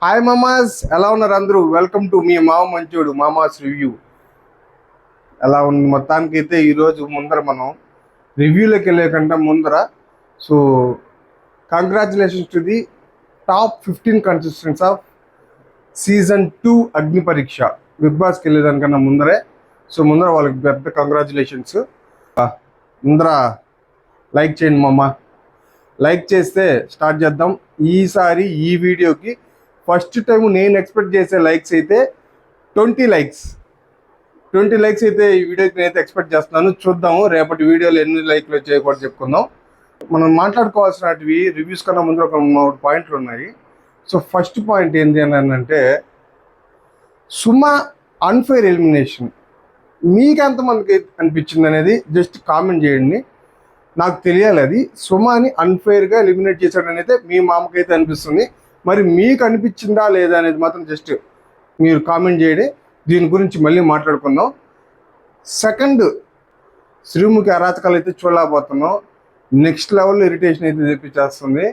Hi మామాస్, ఎలా ఉన్నారు అందరూ? వెల్కమ్ టు మీ మామ మంచోడు మామాస్ రివ్యూ. ఎలా ఉంది మొత్తానికి అయితే ఈరోజు ముందర మనం రివ్యూలోకి వెళ్ళే కంటే ముందర so congratulations to the top 15 contestants of season 2 అగ్ని పరీక్ష. బిగ్ బాస్కి వెళ్ళేదానికన్నా ముందరే ముందర వాళ్ళకి పెద్ద కంగ్రాచులేషన్స్. ముందర లైక్ చేయండి మామ. లైక్ చేస్తే స్టార్ట్ చేద్దాం. ఈసారి ఈ వీడియోకి ఫస్ట్ టైం నేను ఎక్స్పెక్ట్ చేసే లైక్స్ అయితే 20 లైక్స్ అయితే ఈ వీడియోకి నేనైతే ఎక్స్పెక్ట్ చేస్తున్నాను. చూద్దాము రేపటి వీడియోలో ఎన్ని లైక్లు వచ్చాయో కూడా చెప్పుకుందాం. మనం మాట్లాడుకోవాల్సినవి రివ్యూస్ కన్నా ముందు ఒక 3 పాయింట్లు ఉన్నాయి. సో ఫస్ట్ పాయింట్ ఏంటి అని అంటే సుమ అన్ఫెయిర్ ఎలిమినేషన్. మీకు ఎంతమందికి అనిపించింది అనేది జస్ట్ కామెంట్ చేయండి, నాకు తెలియాలి. అది సుమని అన్ఫెయిర్గా ఎలిమినేట్ చేశాడని అయితే మీ మామకైతే అనిపిస్తుంది. మరి మీకు అనిపించిందా లేదా అనేది మాత్రం జస్ట్ మీరు కామెంట్ చేయండి. దీని గురించి మళ్ళీ మాట్లాడుకుందాం. సెకండ్, శ్రీముఖి అరాచకాలు అయితే చూడలేకపోతున్నాం. నెక్స్ట్ లెవెల్లో ఇరిటేషన్ అయితే తెప్పించేస్తుంది.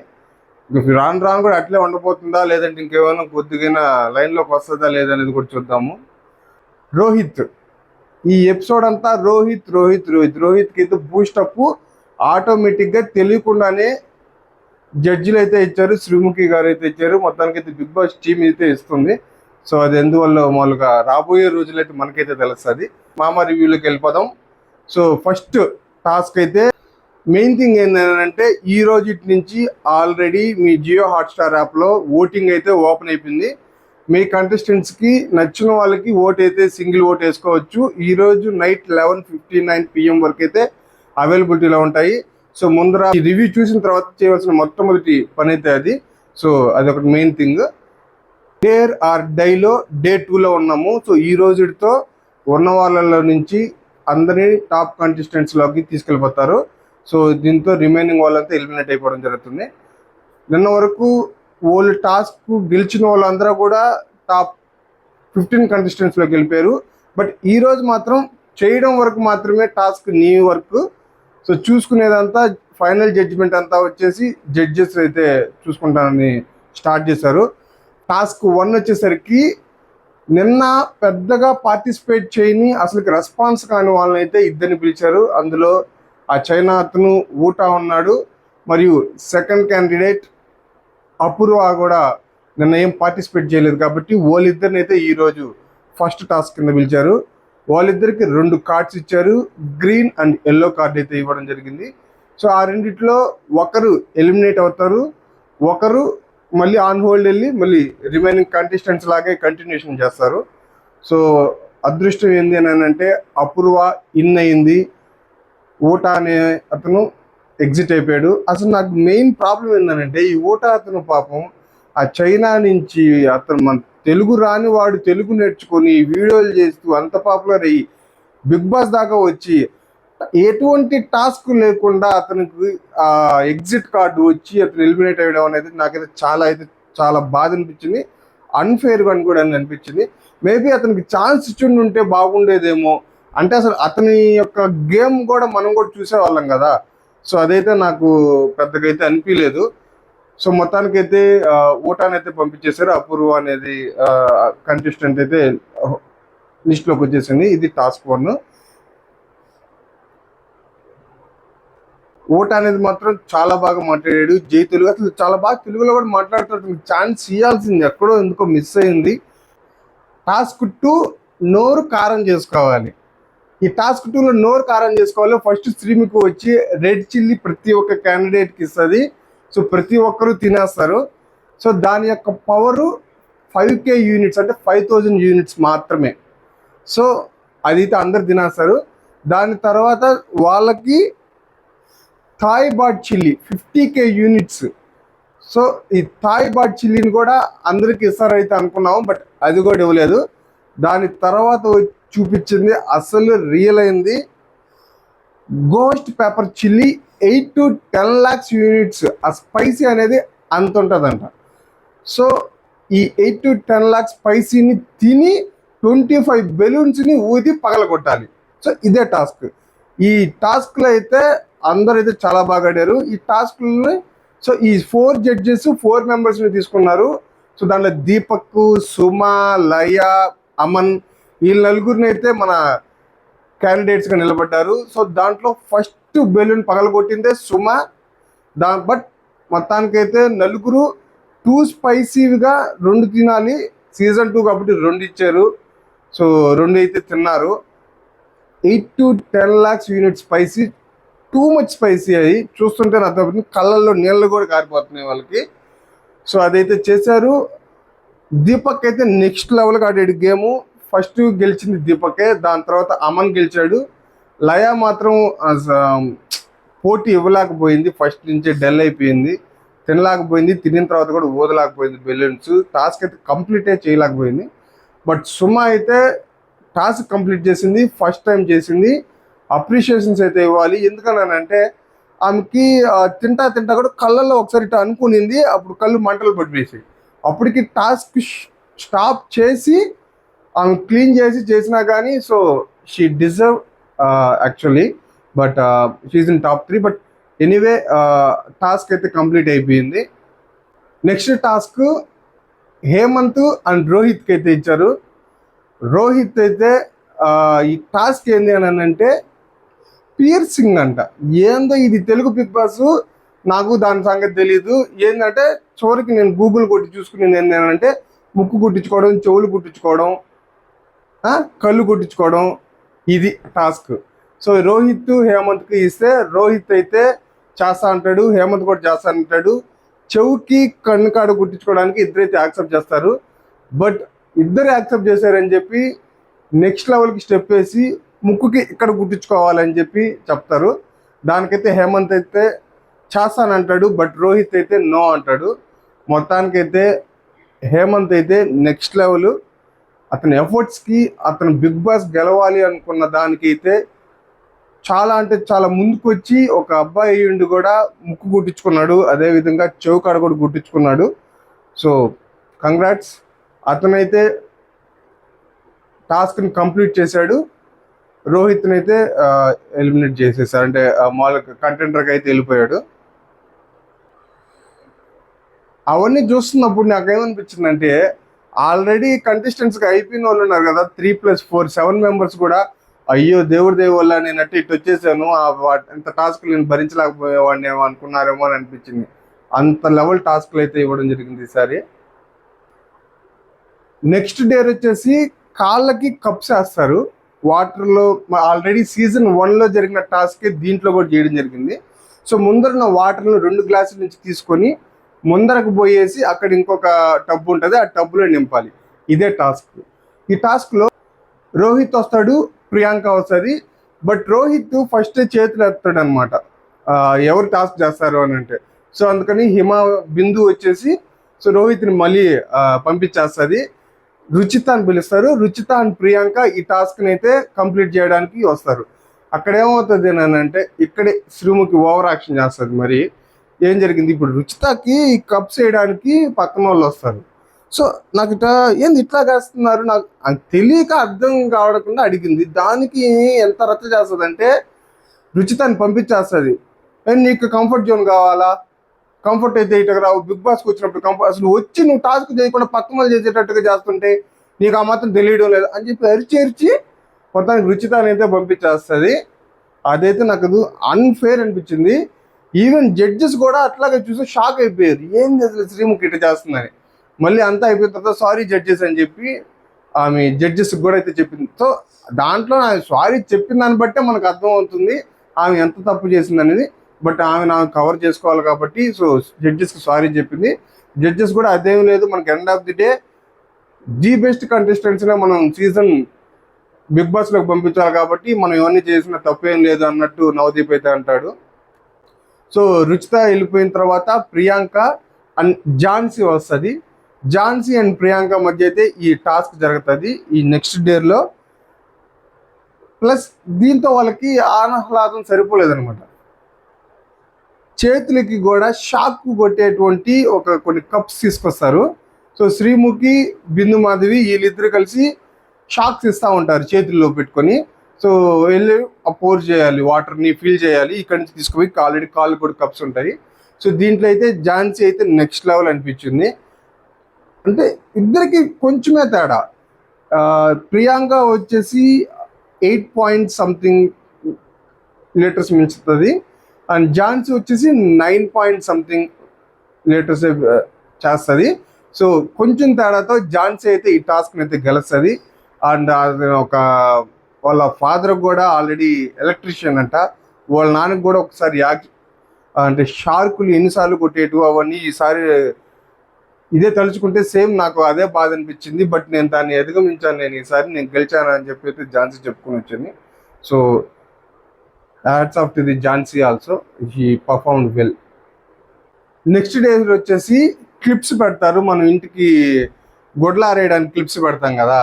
రాను రాను కూడా అట్లే ఉండబోతుందా లేదంటే ఇంకేమైనా కొద్దిగా లైన్లోకి వస్తుందా లేదా అనేది కూడా చూద్దాము. రోహిత్, ఈ ఎపిసోడ్ అంతా రోహిత్కి అయితే బూస్టప్ ఆటోమేటిక్గా తెలియకుండానే జడ్జిలు అయితే ఇచ్చారు, శ్రీముఖి గారు అయితే ఇచ్చారు. మొత్తానికి అయితే బిగ్ బాస్ టీమ్ అయితే ఇస్తుంది. సో అది ఎందువల్ల మామూలుగా రాబోయే రోజులైతే మనకైతే తెలుస్తుంది. మామ రివ్యూలోకి వెళ్ళిపోదాం. సో ఫస్ట్ టాస్క్ అయితే మెయిన్ థింగ్ ఏంటంటే ఈ రోజు నుంచి ఆల్రెడీ మీ జియో హాట్స్టార్ యాప్లో ఓటింగ్ అయితే ఓపెన్ అయిపోయింది. మీ కంటెస్టెంట్స్కి నచ్చిన వాళ్ళకి ఓట్ అయితే సింగిల్ ఓట్ వేసుకోవచ్చు. ఈరోజు నైట్ 11:59 PM వరకు అయితే అవైలబిలిటీలో ఉంటాయి. సో ముందర ఈ రివ్యూ చూసిన తర్వాత చేయవలసిన మొట్టమొదటి పని అయితే అది. సో అదొకటి మెయిన్ థింగ్. డేర్ ఆర్ డైలో డే 2లో ఉన్నాము. సో ఈ రోజుతో ఉన్న వాళ్ళలో నుంచి అందరినీ టాప్ కంటెస్టెంట్స్లోకి తీసుకెళ్ళిపోతారు. సో దీంతో రిమైనింగ్ వాళ్ళంతా ఎలిమినేట్ అయిపోవడం జరుగుతుంది. నిన్న వరకు వాళ్ళు టాస్క్ గెలిచిన వాళ్ళందరూ కూడా టాప్ 15 కంటెస్టెంట్స్లోకి వెళ్ళిపోయారు. బట్ ఈరోజు మాత్రం చేయడం వరకు మాత్రమే టాస్క్ నీ వర్క్. సో చూసుకునేదంతా ఫైనల్ జడ్జిమెంట్ అంతా వచ్చేసి జడ్జెస్ అయితే చూసుకుంటానని స్టార్ట్ చేశారు. టాస్క్ 1 వచ్చేసరికి నిన్న పెద్దగా పార్టిసిపేట్ చేయని అసలు రెస్పాన్స్ కాని వాళ్ళని అయితే ఇద్దరిని పిలిచారు. అందులో ఆ చైనా అతను ఊటా ఉన్నాడు, మరియు సెకండ్ క్యాండిడేట్ అపూర్వ కూడా నిన్న ఏం పార్టిసిపేట్ చేయలేదు. కాబట్టి వాళ్ళిద్దరిని అయితే ఈరోజు ఫస్ట్ టాస్క్ కింద పిలిచారు. వాళ్ళిద్దరికి 2 కార్డ్స్ ఇచ్చారు, గ్రీన్ అండ్ ఎల్లో కార్డ్ అయితే ఇవ్వడం జరిగింది. సో ఆ రెండిట్లో ఒకరు ఎలిమినేట్ అవుతారు, ఒకరు మళ్ళీ ఆన్ హోల్డ్ వెళ్ళి మళ్ళీ రిమైనింగ్ కంటెస్టెంట్స్ లాగే కంటిన్యూషన్ చేస్తారు. సో అదృష్టం ఏంది అని అంటే అపూర్వ ఇన్ అయింది, ఊటా అనే అతను ఎగ్జిట్ అయిపోయాడు. అసలు నాకు మెయిన్ ప్రాబ్లం ఏంటంటే ఈ ఊటా అతను పాపం ఆ చైనా నుంచి అతను మన తెలుగు రాని వాడు తెలుగు నేర్చుకొని వీడియోలు చేస్తూ అంత పాపులర్ అయ్యి బిగ్ బాస్ దాకా వచ్చి ఎటువంటి టాస్క్ లేకుండా అతనికి ఆ ఎగ్జిట్ కార్డు వచ్చి అతను ఎలిమినేట్ అయ్యడం అనేది నాకైతే చాలా బాధ అనిపించింది. అన్ఫెయిర్గా అని కూడా అనిపించింది. మేబీ అతనికి ఛాన్స్ ఇచ్చి ఉంటే బాగుండేదేమో. అంటే అసలు అతని యొక్క గేమ్ కూడా మనం కూడా చూసేవాళ్ళం కదా. సో అదైతే నాకు పెద్దగా అయితే అనిపించలేదు. సో మొత్తానికైతే ఓటానైతే పంపించేశారు. అపూర్వ అనేది కంటెస్టెంట్ అయితే లిస్ట్లోకి వచ్చేసింది. ఇది టాస్క్ 1. ఓటా అనేది మాత్రం చాలా బాగా మాట్లాడాడు. జై తెలుగు అసలు చాలా బాగా తెలుగులో కూడా మాట్లాడుతున్నట్టు ఛాన్స్ ఇవ్వాల్సింది, ఎక్కడో ఎందుకో మిస్ అయింది. టాస్క్ 2 నోరు కారం చేసుకోవాలి. ఈ టాస్క్ 2లో నోరు కారం చేసుకోవాలి. ఫస్ట్ శ్రీముఖి వచ్చి రెడ్ చిల్లీ ప్రతి ఒక్క క్యాండిడేట్కి ఇస్తుంది. సో ప్రతి ఒక్కరూ తినేస్తారు. సో దాని యొక్క పవరు 5K యూనిట్స్ అంటే 5000 యూనిట్స్ మాత్రమే. సో అదైతే అందరు తినేస్తారు. దాని తర్వాత వాళ్ళకి థాయ్ బాట్ చిల్లీ 50K యూనిట్స్. సో ఈ థాయ్ బాట్ చిల్లీని కూడా అందరికి ఇస్తారైతే అనుకున్నాము, బట్ అది కూడా ఇవ్వలేదు. దాని తర్వాత చూపించింది అసలు రియల్ అయింది. Ghost pepper chilli 8 to 10 lakhs units. ఆ స్పైసీ అనేది అంత ఉంటుందంట. సో ఈ 8 to 10 lakhs స్పైసీని తిని 25 బెలూన్స్ని ఊది పగలగొట్టాలి. సో ఇదే టాస్క్. ఈ టాస్క్లో అయితే అందరైతే చాలా బాగా ఆడారు ఈ టాస్క్ని. సో ఈ 4 జడ్జెస్ 4 మెంబర్స్ని తీసుకున్నారు. సో దాంట్లో దీపక్, సుమ, లయ, అమన్ వీళ్ళ నలుగురిని అయితే మన క్యాండిడేట్స్గా నిలబడ్డారు. సో దాంట్లో ఫస్ట్ బెలూన్ పగలగొట్టిందే సుమ. బట్ మొత్తానికైతే నలుగురు టూ స్పైసీగా 2 తినాలి, సీజన్ 2 కాబట్టి 2 ఇచ్చారు. సో 2 అయితే తిన్నారు. 8 to 10 lakhs unit spicy, too much spicy అయ్యి చూస్తుంటే అర్థమవుతుంది, కళ్ళల్లో నీళ్ళు కూడా కారిపోతున్నాయి వాళ్ళకి. సో అదైతే చేశారు. దీపక్ అయితే నెక్స్ట్ లెవెల్గా ఆడాడు గేము. ఫస్ట్ గెలిచింది దీపకే, దాని తర్వాత అమన్ గెలిచాడు. లయ మాత్రం పోటీ ఇవ్వలేకపోయింది, ఫస్ట్ నుంచే డల్ అయిపోయింది, తినలేకపోయింది, తినిన తర్వాత కూడా ఊదలేకపోయింది బెలూన్స్. టాస్క్ అయితే కంప్లీటే చేయలేకపోయింది. బట్ సుమ అయితే టాస్క్ కంప్లీట్ చేసింది, ఫస్ట్ టైం చేసింది. అప్రిషియేషన్స్ అయితే ఇవ్వాలి. ఎందుకనంటే ఆమెకి తింటా తింటా కూడా కళ్ళల్లో ఒకసారి ఇట్లా అనుకునింది, అప్పుడు కళ్ళు మంటలు పడిపేసి అప్పటికి టాస్క్ స్టాప్ చేసి ఆమె క్లీన్ చేసినా కానీ so she deserve actually. But she in top 3. But anyway task అయితే కంప్లీట్ అయిపోయింది. నెక్స్ట్ టాస్క్ హేమంత్ అండ్ రోహిత్కి అయితే ఇచ్చారు. రోహిత్ అయితే ఈ టాస్క్ ఏంది అని అంటే పియర్సింగ్ అంట. ఏందో ఇది తెలుగు బిగ్ బాస్, నాకు దాని సంగతి తెలీదు. ఏంటంటే చివరికి నేను గూగుల్ కొట్టి చూసుకునేది ఏంటంటే ముక్కు కుట్టించుకోవడం, చెవులు కుట్టించుకోవడం, కళ్ళు కుట్టించుకోవడం, ఇది టాస్క్. సో రోహిత్ హేమంత్కి ఇస్తే రోహిత్ అయితే చేస్తా అంటాడు, హేమంత్ కూడా చేస్తా అంటాడు. చెవుకి కన్ను కాడ కుట్టించుకోవడానికి ఇద్దరైతే యాక్సెప్ట్ చేస్తారు. బట్ ఇద్దరు యాక్సెప్ట్ చేశారని చెప్పి నెక్స్ట్ లెవెల్కి స్టెప్ వేసి ముక్కుకి ఇక్కడ కుట్టించుకోవాలని చెప్పి చెప్తారు. దానికైతే హేమంత్ అయితే చేస్తానంటాడు, బట్ రోహిత్ అయితే నో అంటాడు. మొత్తానికైతే హేమంత్ అయితే నెక్స్ట్ లెవెల్. అతని ఎఫర్ట్స్కి, అతను బిగ్ బాస్ గెలవాలి అనుకున్న దానికైతే చాలా అంటే చాలా ముందుకు వచ్చి ఒక అబ్బాయి అయ్యిండు కూడా ముక్కు కుట్టించుకున్నాడు, అదేవిధంగా చెవు కాడ కూడా కుట్టించుకున్నాడు. సో కంగ్రాట్స్, అతనైతే టాస్క్ని కంప్లీట్ చేశాడు. రోహిత్ని అయితే ఎలిమినేట్ చేసేసారు, అంటే మామూలుగా కంటెండర్గా అయితే వెళ్ళిపోయాడు. అవన్నీ చూస్తున్నప్పుడు నాకేమనిపించిందంటే ఆల్రెడీ కంటెస్టెంట్స్గా అయిపోయిన వాళ్ళు ఉన్నారు కదా, 3+4 7 మెంబర్స్ కూడా అయ్యో దేవుడి వల్ల నేను అట్టు ఇటు వచ్చేసాను, అంత టాస్క్లు నేను భరించలేకపోయేవాడిని ఏమో అనుకున్నారేమో అని అనిపించింది. అంత లెవెల్ టాస్క్లు అయితే ఇవ్వడం జరిగింది ఈసారి. నెక్స్ట్ డే వచ్చేసి కాళ్ళకి కప్స్ వేస్తారు వాటర్లో. ఆల్రెడీ సీజన్ 1లో జరిగిన టాస్క్ దీంట్లో కూడా చేయడం జరిగింది. సో ముందర వాటర్ను 2 గ్లాసుల నుంచి తీసుకొని ముందరకు పోయేసి అక్కడ ఇంకొక టబ్ ఉంటుంది, ఆ టబ్లో నింపాలి. ఇదే టాస్క్. ఈ టాస్క్లో రోహిత్ వస్తాడు, ప్రియాంక వస్తుంది. బట్ రోహిత్ ఫస్ట్ చేతులు ఎత్తాడు అనమాట, ఎవరు టాస్క్ చేస్తారు అని అంటే. సో అందుకని బిందు వచ్చేసి సో రోహిత్ని మళ్ళీ పంపించేస్తుంది. రుచిత అని పిలుస్తారు. రుచిత అండ్ ప్రియాంక ఈ టాస్క్ని అయితే కంప్లీట్ చేయడానికి వస్తారు. అక్కడ ఏమవుతుంది అని అంటే ఇక్కడే శ్రీముఖి ఓవర్ యాక్షన్ చేస్తుంది. మరి ఏం జరిగింది, ఇప్పుడు రుచితకి కప్స్ వేయడానికి పక్కన వాళ్ళు వస్తారు. సో నాకు ఏంది ఇట్లా చేస్తున్నారు, నాకు తెలియక అర్థం కావడకుండా అడిగింది. దానికి ఎంత రచ్చ చేస్తుంది అంటే రుచితని పంపించేస్తుంది. నీకు కంఫర్ట్ జోన్ కావాలా, కంఫర్ట్ అయితే ఇటు రావు, బిగ్ బాస్కి వచ్చినప్పుడు కంఫర్ట్, అసలు వచ్చి నువ్వు టాస్క్ చేయకుండా పక్కన వాళ్ళు చేసేటట్టుగా చేస్తుంటే నీకు ఆ మాత్రం తెలియడం లేదు అని చెప్పి అరిచి మొత్తానికి రుచితని అయితే పంపించేస్తుంది. అదైతే నాకు అన్ఫేర్ అనిపించింది. ఈవెన్ జడ్జెస్ కూడా అట్లాగే చూసి షాక్ అయిపోయారు, ఏంది అసలు శ్రీముఖి ఇట్లా చేస్తుందని. మళ్ళీ అంతా అయిపోయిన తర్వాత సారీ జడ్జెస్ అని చెప్పి ఆమె జడ్జెస్కి కూడా అయితే చెప్పింది. సో దాంట్లో ఆమె సారీ చెప్పిన దాన్ని బట్టే మనకు అర్థం అవుతుంది ఆమె ఎంత తప్పు చేసింది అనేది. బట్ ఆమె నాకు కవర్ చేసుకోవాలి కాబట్టి సో జడ్జెస్కి సారీ చెప్పింది. జడ్జెస్ కూడా అదేం లేదు, మనకి end of the day the best కంటెస్టెంట్స్నే మనం సీజన్ బిగ్ బాస్లోకి పంపించాలి కాబట్టి మనం ఇవన్నీ చేసిన తప్పేం లేదు అన్నట్టు నవదీప్ అయితే అంటాడు. సో రుచిత వెళ్ళిపోయిన తర్వాత ప్రియాంక అండ్ ఝాన్సీ వస్తుంది. ఝాన్సీ అండ్ ప్రియాంక మధ్య అయితే ఈ టాస్క్ జరుగుతుంది ఈ నెక్స్ట్ డేలో. ప్లస్ దీంతో వాళ్ళకి ఆహ్లాదం సరిపోలేదనమాట. చేతులకి కూడా షాక్ కొట్టేటువంటి కొన్ని కప్స్ తీసుకొస్తారు. సో శ్రీముఖి, బిందు మాధవి వీళ్ళిద్దరు కలిసి షాక్స్ ఇస్తూ ఉంటారు చేతుల్లో పెట్టుకొని. సో వెళ్ళి పోర్ చేయాలి, వాటర్ని ఫిల్ చేయాలి, ఇక్కడి నుంచి తీసుకుపోయి ఆల్రెడీ కాళ్ళు కూడా కప్స్ ఉంటాయి. సో దీంట్లో అయితే ఝాన్సీ అయితే నెక్స్ట్ లెవెల్ అనిపించింది. అంటే ఇద్దరికి కొంచెమే తేడా. ప్రియాంక వచ్చేసి 8 పాయింట్ సంథింగ్ లీటర్స్ మించుతుంది, అండ్ ఝాన్సీ వచ్చేసి 9 పాయింట్ సంథింగ్ లీటర్స్ చేస్తుంది. సో కొంచెం తేడాతో ఝాన్సీ అయితే ఈ టాస్క్ని అయితే గెలుస్తుంది. అండ్ అది వాళ్ళ ఫాదర్ కూడా ఆల్రెడీ ఎలక్ట్రీషియన్ అంట. వాళ్ళ నాన్నకు కూడా ఒకసారి అంటే షార్కులు ఎన్నిసార్లు కొట్టేటు అవన్నీ ఈసారి ఇదే తలుచుకుంటే సేమ్ నాకు అదే బాధ అనిపించింది. బట్ నేను దాన్ని అధిగమించాను, నేను ఈసారి నేను గెలిచాను అని చెప్పి అయితే ఝాన్సీ చెప్పుకొని వచ్చింది. So hats off to the Jhansi also, he performed well. Next day వచ్చేసి క్లిప్స్ పెడతారు. మనం ఇంటికి గొడ్లు ఆరేయడానికి క్లిప్స్ పెడతాం కదా,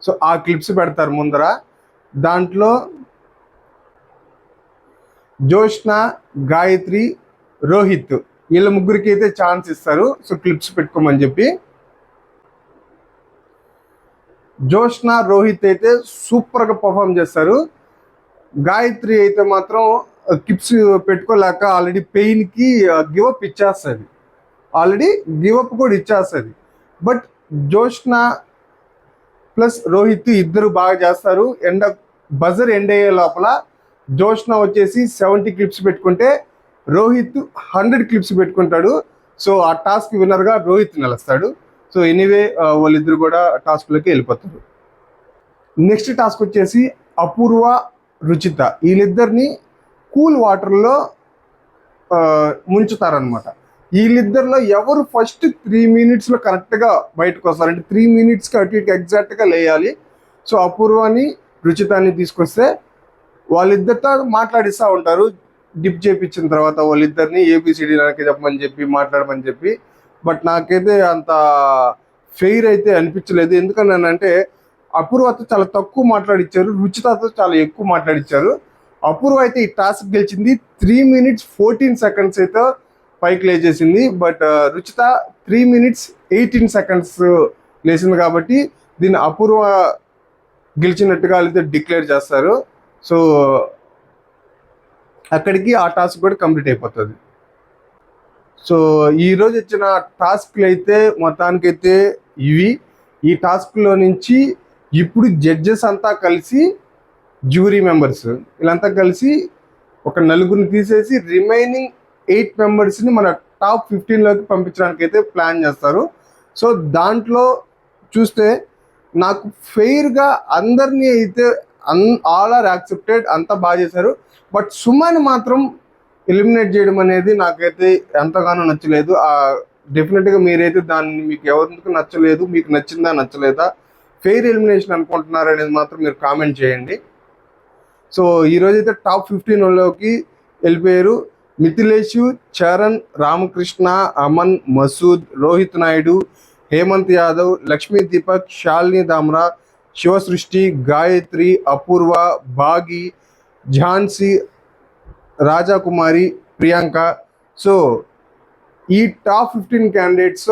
సో ఆ క్లిప్స్ పెడతారు ముందర. దాంట్లో జోష్న, గాయత్రి, రోహిత్ వీళ్ళ ముగ్గురికి అయితే ఛాన్స్ ఇస్తారు, సో క్లిప్స్ పెట్టుకోమని చెప్పి. జోష్న, రోహిత్ అయితే సూపర్గా పర్ఫామ్ చేస్తారు. గాయత్రి అయితే మాత్రం క్లిప్స్ పెట్టుకోలేక ఆల్రెడీ పెయిన్కి గివప్ ఇచ్చేస్తుంది, ఆల్రెడీ గివప్ కూడా ఇచ్చేస్తుంది. బట్ జోష్న ప్లస్ రోహిత్ ఇద్దరు బాగా చేస్తారు. బజర్ ఎండ్ అయ్యే లోపల జోష్న వచ్చేసి 70 క్లిప్స్ పెట్టుకుంటే రోహిత్ 100 క్లిప్స్ పెట్టుకుంటాడు. సో ఆ టాస్క్ విన్నర్గా రోహిత్ నిలుస్తాడు. సో ఎనీవే వాళ్ళిద్దరు కూడా టాస్క్లోకి వెళ్ళిపోతారు. నెక్స్ట్ టాస్క్ వచ్చేసి అపూర్వ, రుచిత వీళ్ళిద్దరిని కూల్ వాటర్లో ముంచుతారనమాట. వీళ్ళిద్దరిలో ఎవరు ఫస్ట్ 3 మినిట్స్లో కరెక్ట్గా బయటకు వస్తారంటే 3 మినిట్స్కి అటు ఇటు ఎగ్జాక్ట్గా లేయాలి. సో అపూర్వాని, రుచితాన్ని తీసుకొస్తే వాళ్ళిద్దరితో మాట్లాడిస్తూ ఉంటారు. డిప్ చేయించిన తర్వాత వాళ్ళిద్దరిని ఏబిసిడి నాకు చెప్పమని చెప్పి మాట్లాడమని చెప్పి. బట్ నాకైతే అంత ఫెయిర్ అయితే అనిపించలేదు. ఎందుకన్నానంటే అపూర్వతో చాలా తక్కువ మాట్లాడిచ్చారు, రుచితతో చాలా ఎక్కువ మాట్లాడిచ్చారు. అపూర్వ అయితే ఈ టాస్క్ గెలిచింది 3 మినిట్స్ 14 సెకండ్స్ అయితే పైకి లేచేసింది. బట్ రుచిత 3 మినిట్స్ 18 సెకండ్స్ లేచింది కాబట్టి దీన్ని అపూర్వ గెలిచినట్టుగా అయితే డిక్లేర్ చేస్తారు. సో అక్కడికి ఆ టాస్క్ కూడా కంప్లీట్ అయిపోతుంది. సో ఈరోజు ఇచ్చిన టాస్క్లు అయితే మొత్తానికైతే ఇవి. ఈ టాస్క్లో నుంచి ఇప్పుడు జడ్జెస్ అంతా కలిసి, జ్యూరీ మెంబర్స్ వీళ్ళంతా కలిసి ఒక 4 తీసేసి రిమైనింగ్ 8 మెంబర్స్ని మన టాప్ 15లోకి పంపించడానికి అయితే ప్లాన్ చేస్తారు. సో దాంట్లో చూస్తే నాకు ఫెయిర్గా అందరినీ అయితే ఆల్ ఆర్ యాక్సెప్టెడ్, అంతా బాగా చేశారు. బట్ సుమన్ మాత్రం ఎలిమినేట్ చేయడం అనేది నాకైతే ఎంతగానో నచ్చలేదు. డెఫినెట్గా మీరైతే దాన్ని మీకు ఎవరికి నచ్చలేదు, మీకు నచ్చిందా నచ్చలేదా, ఫెయిర్ ఎలిమినేషన్ అనుకుంటున్నారు అనేది మాత్రం మీరు కామెంట్ చేయండి. సో ఈరోజైతే టాప్ 15లోకి వెళ్ళిపోయారు మిథిలేషు, చరణ్, రామకృష్ణ, అమన్, మసూద్, రోహిత్ నాయుడు, హేమంత్ యాదవ్, లక్ష్మీ దీపక్, శాలిని దామ్రా, శివసృష్టి, గాయత్రి, అపూర్వ, బాగి, ఝాన్సీ, రాజాకుమారి, ప్రియాంక. సో ఈ టాప్ 15 క్యాండిడేట్స్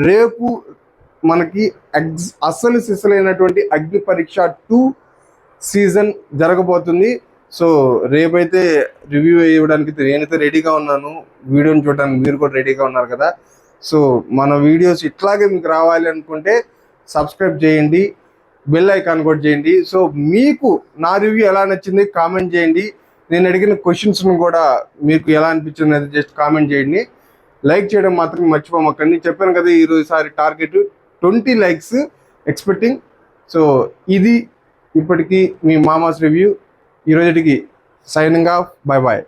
రేపు మనకి అస్సలు సిసలైనటువంటి అగ్ని పరీక్ష 2 సీజన్ జరగబోతుంది. సో రేపైతే రివ్యూ ఇవ్వడానికి నేనైతే రెడీగా ఉన్నాను, వీడియోని చూడడానికి మీరు కూడా రెడీగా ఉన్నారు కదా. సో మన వీడియోస్ ఇట్లాగే మీకు రావాలి అనుకుంటే సబ్స్క్రైబ్ చేయండి, బెల్ ఐకాన్ కూడా చేయండి. సో మీకు నా రివ్యూ ఎలా నచ్చింది కామెంట్ చేయండి. నేను అడిగిన క్వశ్చన్స్ను కూడా మీకు ఎలా అనిపించింది అది జస్ట్ కామెంట్ చేయండి. లైక్ చేయడం మాత్రం మర్చిపోమక్కండి. చెప్పాను కదా ఈరోజుసారి టార్గెట్ 20 లైక్స్ ఎక్స్పెక్టింగ్. సో ఇది ఇప్పటికీ మీ మామాస్ రివ్యూ. ఈరోజుకి సైనింగ్ ఆఫ్, బై బాయ్.